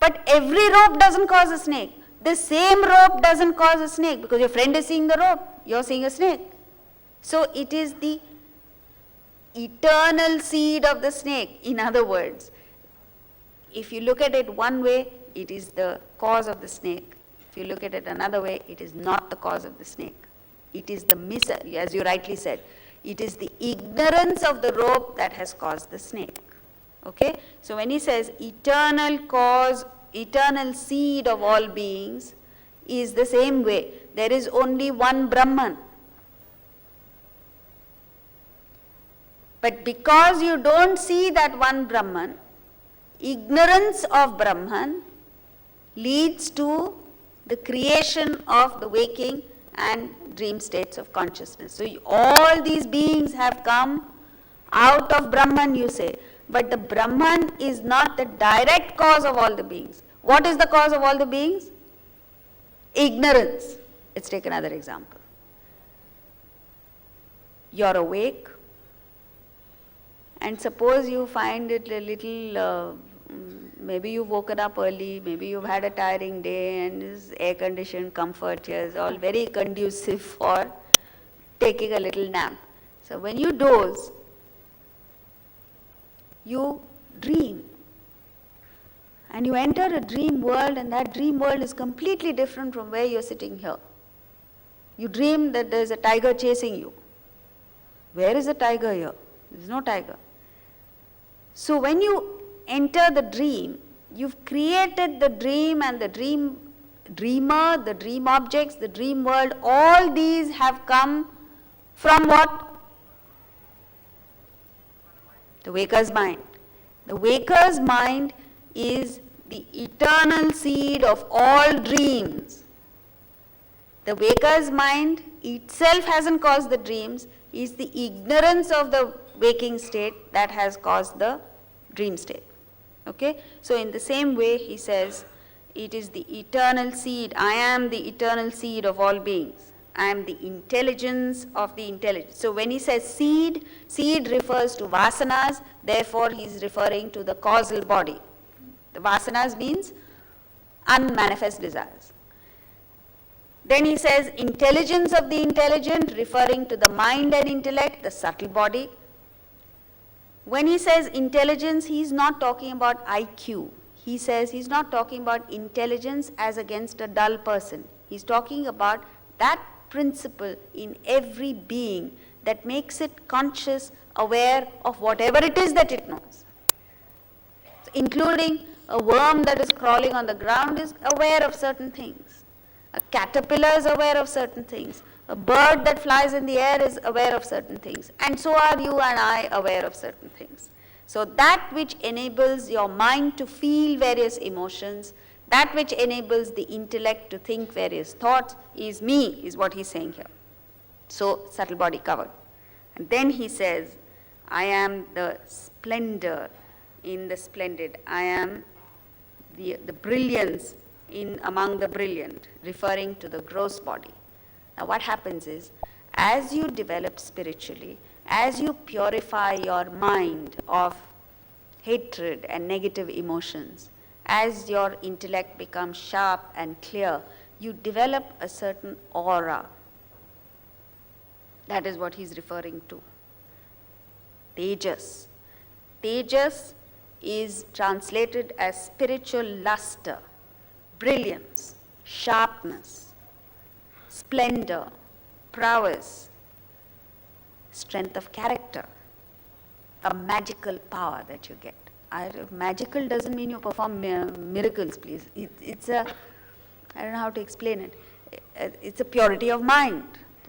But every rope doesn't cause a snake. The same rope doesn't cause a snake because your friend is seeing the rope, you're seeing a snake. So it is the eternal seed of the snake. In other words, if you look at it one way, it is the cause of the snake. If you look at it another way, it is not the cause of the snake. It is the as you rightly said, it is the ignorance of the rope that has caused the snake. Okay? So when he says eternal cause, eternal seed of all beings is the same way. There is only one Brahman. But because you don't see that one Brahman, ignorance of Brahman leads to the creation of the waking and dream states of consciousness. So all these beings have come out of Brahman, you say. But the Brahman is not the direct cause of all the beings. What is the cause of all the beings? Ignorance. Let's take another example. You're awake, and suppose you find it a little, maybe you've woken up early, maybe you've had a tiring day, and this air-conditioned comfort here is all very conducive for taking a little nap. So when you doze, you dream. And you enter a dream world, and that dream world is completely different from where you're sitting here. You dream that there's a tiger chasing you. Where is the tiger here? There's no tiger. So when you enter the dream, you've created the dream and the dreamer, the dream objects, the dream world, all these have come from what? The waker's mind. The waker's mind is the eternal seed of all dreams. The waker's mind itself hasn't caused the dreams, is the ignorance of the waking state that has caused the dream state. Okay? So in the same way, he says, it is the eternal seed. I am the eternal seed of all beings. I am the intelligence of the intelligence. So when he says seed, seed refers to vasanas, therefore he is referring to the causal body. The vasanas means unmanifest desires. Then he says intelligence of the intelligent, referring to the mind and intellect, the subtle body. When he says intelligence, he is not talking about IQ. He says he's not talking about intelligence as against a dull person. He's talking about that principle in every being that makes it conscious, aware of whatever it is that it knows. So including a worm that is crawling on the ground is aware of certain things. A caterpillar is aware of certain things. A bird that flies in the air is aware of certain things. And so are you and I aware of certain things. So that which enables your mind to feel various emotions, that which enables the intellect to think various thoughts is me, is what he's saying here. So, subtle body covered. And then he says, I am the splendor in the splendid. I am the brilliance in among the brilliant, referring to the gross body. Now what happens is, as you develop spiritually, as you purify your mind of hatred and negative emotions, as your intellect becomes sharp and clear, you develop a certain aura. That is what he's referring to. Tejas. Tejas is translated as spiritual luster, brilliance, sharpness, splendor, prowess, strength of character, a magical power that you get. Magical doesn't mean you perform miracles, please. It's a, I don't know how to explain it. It's a purity of mind.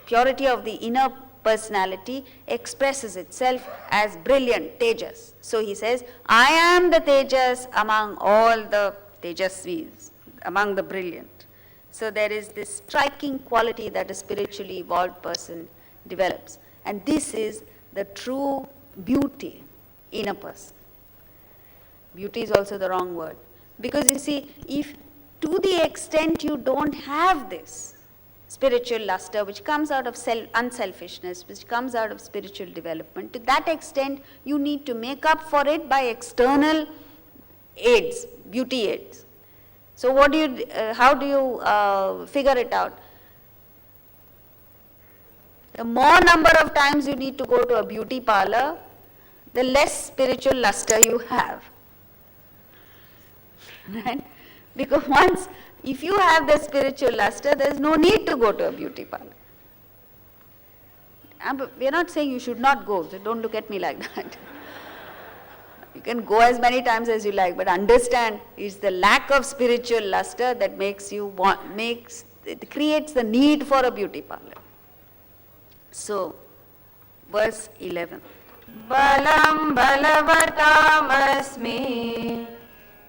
Purity of the inner personality expresses itself as brilliant, tejas. So he says, I am the tejas among all the tejasvis, among the brilliant. So there is this striking quality that a spiritually evolved person develops. And this is the true beauty in a person. Beauty is also the wrong word. Because you see, if to the extent you don't have this spiritual luster, which comes out of unselfishness, which comes out of spiritual development, to that extent you need to make up for it by external aids, beauty aids. So how do you figure it out? The more number of times you need to go to a beauty parlor, the less spiritual luster you have. Right? Because if you have the spiritual luster, there is no need to go to a beauty parlor. We are not saying you should not go, so don't look at me like that. You can go as many times as you like, but understand it's the lack of spiritual luster that creates the need for a beauty parlor. So, verse 11. Balam balavatam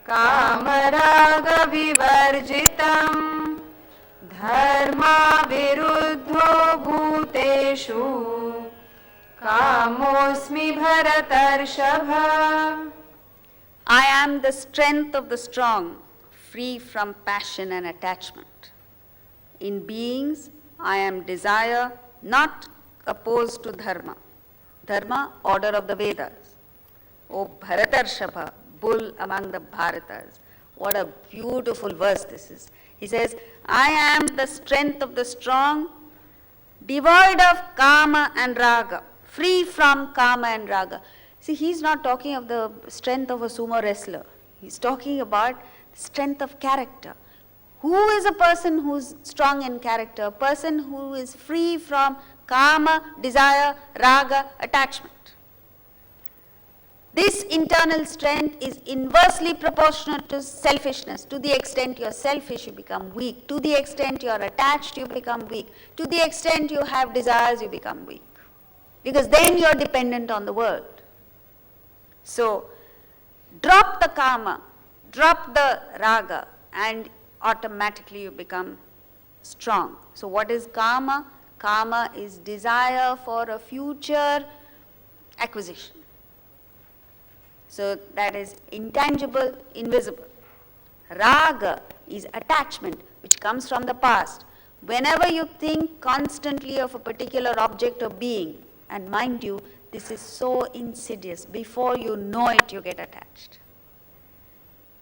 kamaraga vivarjitam dharma viruddho bhuteshu kamosmi bharatarshava. I am the strength of the strong, free from passion and attachment. In beings, I am desire, not opposed to dharma. Dharma, order of the Vedas. O Bharatarshava, bull among the Bharatas. What a beautiful verse this is. He says, I am the strength of the strong, devoid of kama and raga, free from kama and raga. See, he's not talking of the strength of a sumo wrestler. He's talking about strength of character. Who is a person who's strong in character? A person who is free from kama, desire, raga, attachment. This internal strength is inversely proportional to selfishness. To the extent you're selfish, you become weak. To the extent you're attached, you become weak. To the extent you have desires, you become weak. Because then you're dependent on the world. So, drop the kama, drop the raga, and automatically you become strong. So, what is kama? Kama is desire for a future acquisition. So, that is intangible, invisible. Raga is attachment, which comes from the past. Whenever you think constantly of a particular object or being, and mind you, this is so insidious, before you know it, you get attached.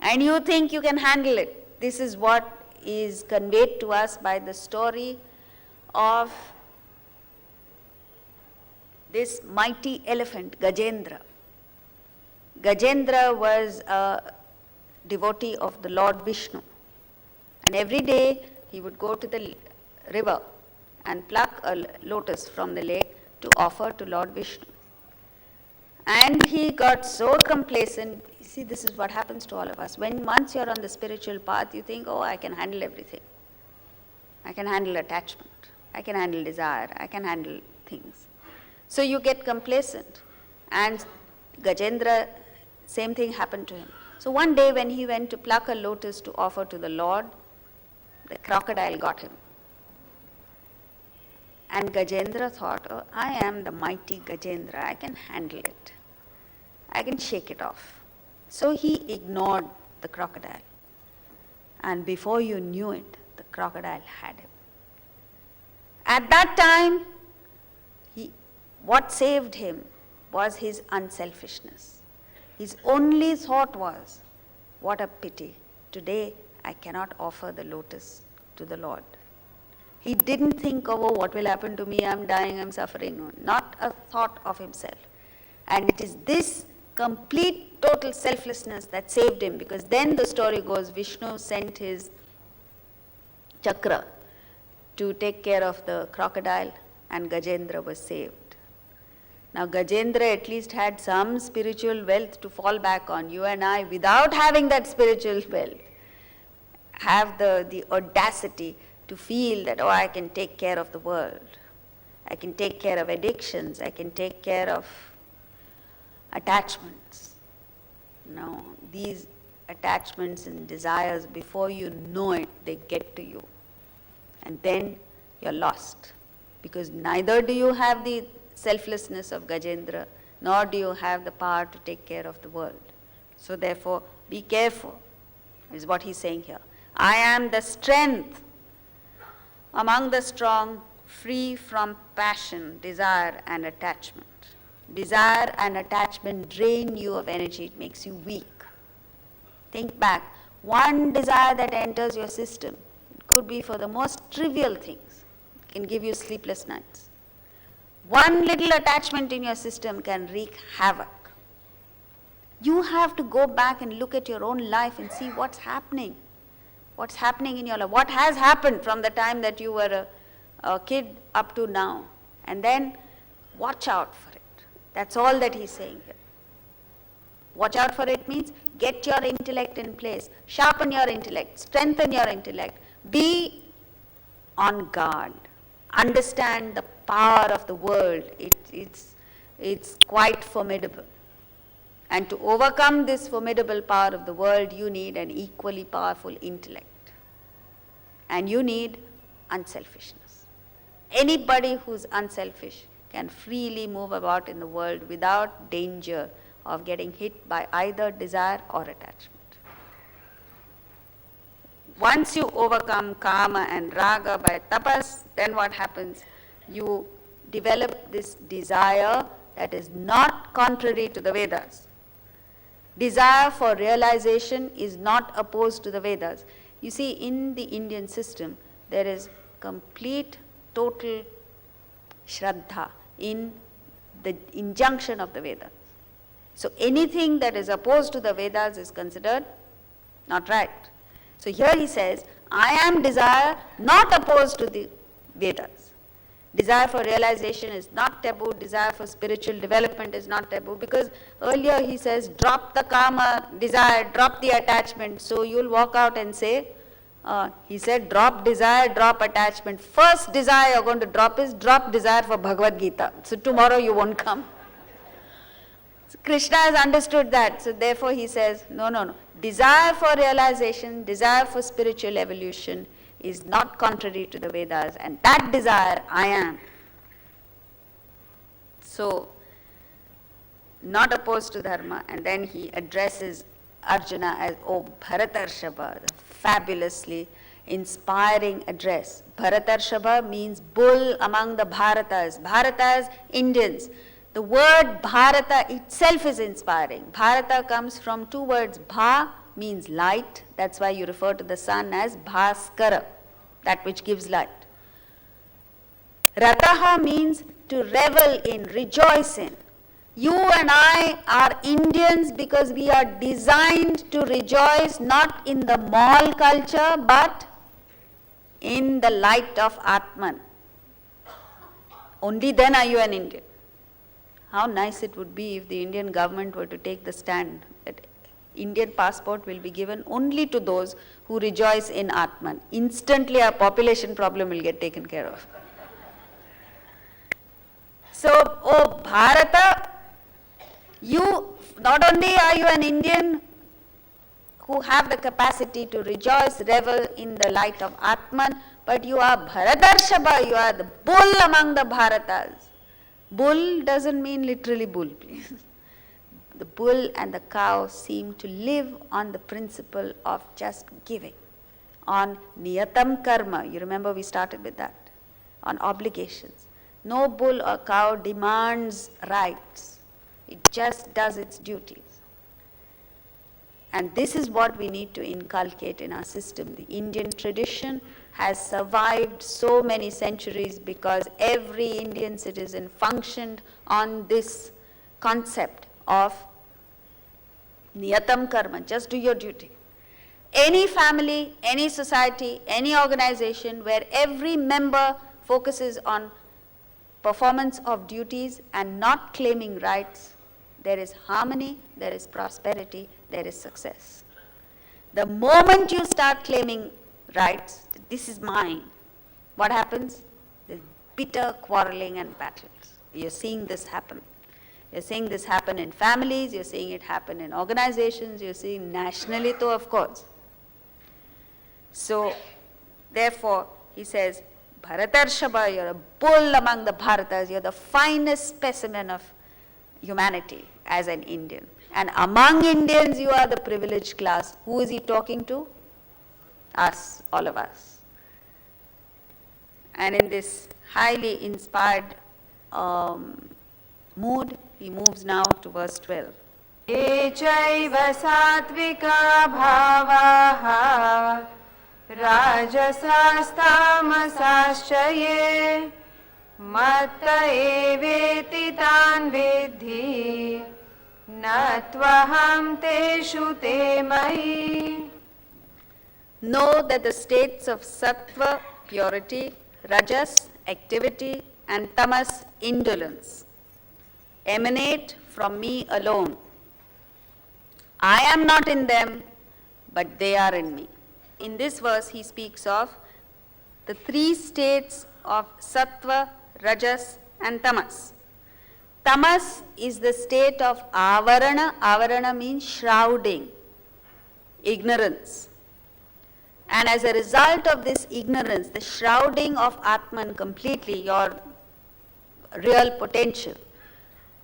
And you think you can handle it. This is what is conveyed to us by the story of this mighty elephant, Gajendra. Gajendra was a devotee of the Lord Vishnu. And every day he would go to the river and pluck a lotus from the lake to offer to Lord Vishnu. And he got so complacent. You see, this is what happens to all of us. Once you're on the spiritual path, you think, oh, I can handle everything. I can handle attachment. I can handle desire. I can handle things. So you get complacent. And Gajendra, same thing happened to him. So one day when he went to pluck a lotus to offer to the Lord, the crocodile got him. And Gajendra thought, oh, I am the mighty Gajendra, I can handle it. I can shake it off. So he ignored the crocodile. And before you knew it, the crocodile had him. At that time, what saved him was his unselfishness. His only thought was, what a pity, today I cannot offer the lotus to the Lord. He didn't think of, oh, what will happen to me, I'm dying, I'm suffering. No, not a thought of himself. And it is this complete, total selflessness that saved him, because then the story goes, Vishnu sent his chakra to take care of the crocodile, and Gajendra was saved. Now Gajendra at least had some spiritual wealth to fall back on. You and I, without having that spiritual wealth, have the audacity to feel that, oh, I can take care of the world. I can take care of addictions. I can take care of attachments. No, these attachments and desires, before you know it, they get to you. And then you're lost. Because neither do you have the selflessness of Gajendra, nor do you have the power to take care of the world. So therefore, be careful, is what he's saying here. I am the strength among the strong, free from passion, desire and attachment. Desire and attachment drain you of energy, it makes you weak. Think back, one desire that enters your system, it could be for the most trivial things, it can give you sleepless nights. One little attachment in your system can wreak havoc. You have to go back and look at your own life and see what's happening. What's happening in your life? What has happened from the time that you were a kid up to now? And then watch out for it. That's all that he's saying here. Watch out for it means get your intellect in place. Sharpen your intellect. Strengthen your intellect. Be on guard. Understand the power of the world. It's quite formidable. And to overcome this formidable power of the world, you need an equally powerful intellect. And you need unselfishness. Anybody who's unselfish can freely move about in the world without danger of getting hit by either desire or attachment. Once you overcome kama and raga by tapas, then what happens? You develop this desire that is not contrary to the Vedas. Desire for realization is not opposed to the Vedas. You see, in the Indian system, there is complete, total shraddha in the injunction of the Vedas. So anything that is opposed to the Vedas is considered not right. So here he says, I am desire not opposed to the Vedas. Desire for realization is not taboo. Desire for spiritual development is not taboo, because earlier he says, drop the kama desire, drop the attachment. So you'll walk out and say, he said, drop desire, drop attachment. First desire you're going to drop is drop desire for Bhagavad Gita. So tomorrow you won't come. So Krishna has understood that. So therefore he says, no. Desire for realization, desire for spiritual evolution is not contrary to the Vedas, and that desire I am. So, not opposed to dharma, and then he addresses Arjuna as, oh Bharatarshava, the fabulously inspiring address. Bharatarshava means bull among the Bharatas. Bharatas, Indians. The word Bharata itself is inspiring. Bharata comes from two words. Bha means light. That's why you refer to the sun as Bhaskara, that which gives light. Rataha means to revel in, rejoice in. You and I are Indians because we are designed to rejoice not in the mall culture but in the light of Atman. Only then are you an Indian. How nice it would be if the Indian government were to take the stand that Indian passport will be given only to those who rejoice in Atman. Instantly our population problem will get taken care of. So, oh Bharata, you, not only are you an Indian who have the capacity to rejoice, revel in the light of Atman, but you are Bharatarshava, you are the bull among the Bharatas. Bull doesn't mean literally bull, please. The bull and the cow seem to live on the principle of just giving, on niyatam karma. You remember we started with that, on obligations. No bull or cow demands rights. It just does its duties. And this is what we need to inculcate in our system. The Indian tradition has survived so many centuries because every Indian citizen functioned on this concept of niyatam karma, just do your duty. Any family, any society, any organization where every member focuses on performance of duties and not claiming rights, there is harmony, there is prosperity, there is success. The moment you start claiming rights, this is mine, what happens? There's bitter quarreling and battles. You're seeing this happen. You're seeing this happen in families, you're seeing it happen in organizations, you're seeing nationally too, of course. So, therefore, he says, Bharatarshava, you're a bull among the Bharatas, you're the finest specimen of humanity as an Indian. And among Indians, you are the privileged class. Who is he talking to? Us, all of us. And in this highly inspired mood, he moves now to verse 12. ये चैव सात्विका भावाः राजसास्तामसाश्च ये मत्त एवेति तान् विद्धि न त्वहं तेषु ते मयि. Know that the states of sattva, purity, rajas, activity, and tamas, indolence, emanate from me alone. I am not in them, but they are in me. In this verse, he speaks of the three states of sattva, rajas, and tamas. Tamas is the state of avarana. Avarana means shrouding, ignorance. And as a result of this ignorance, the shrouding of Atman completely, your real potential,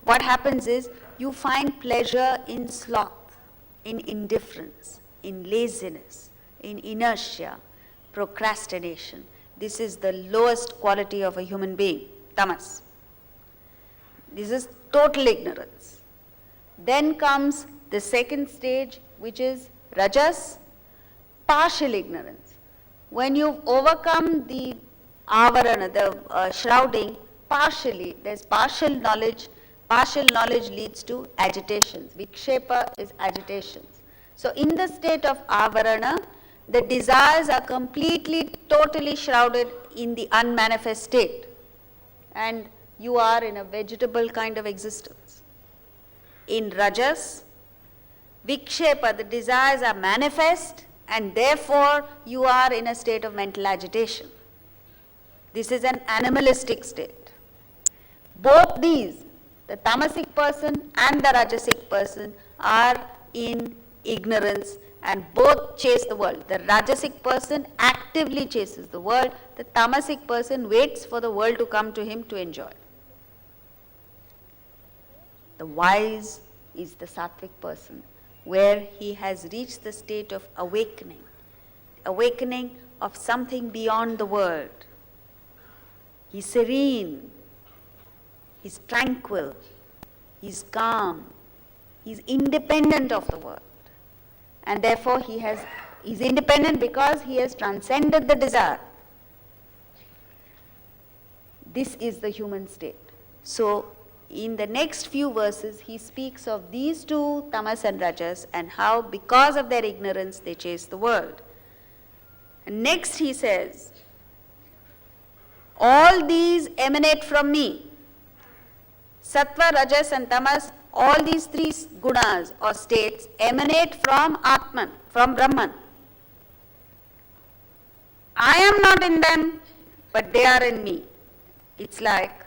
what happens is you find pleasure in sloth, in indifference, in laziness, in inertia, procrastination. This is the lowest quality of a human being, tamas. This is total ignorance. Then comes the second stage, which is rajas, partial ignorance. When you've overcome the avarana, the shrouding, partially, there's partial knowledge. Partial knowledge leads to agitations. Vikshepa is agitations. So in the state of avarana, the desires are completely, totally shrouded in the unmanifest state. And you are in a vegetable kind of existence. In rajas, vikshepa, the desires are manifest, and therefore you are in a state of mental agitation. This is an animalistic state. Both these, the tamasic person and the rajasic person, are in ignorance, and both chase the world. The rajasic person actively chases the world. The tamasic person waits for the world to come to him to enjoy. The wise is the sattvic person, where he has reached the state of awakening of something beyond the world. He's serene, he's tranquil, he's calm, he's independent of the world. And therefore he's independent because he has transcended the desire. This is the human state. So in the next few verses, he speaks of these two, tamas and rajas, and how because of their ignorance they chase the world. And next he says, all these emanate from me. Sattva, rajas and tamas, all these three gunas or states emanate from Atman, from Brahman. I am not in them, but they are in me. It's like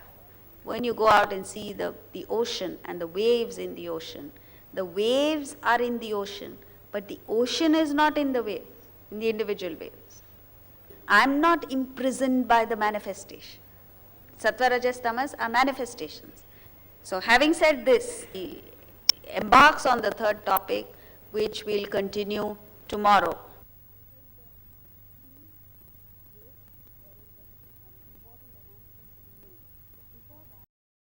when you go out and see the ocean and the waves in the ocean. The waves are in the ocean, but the ocean is not in the waves, in the individual waves. I am not imprisoned by the manifestation. Sattva, rajas, tamas are manifestations. So having said this, he embarks on the third topic, which we'll continue tomorrow.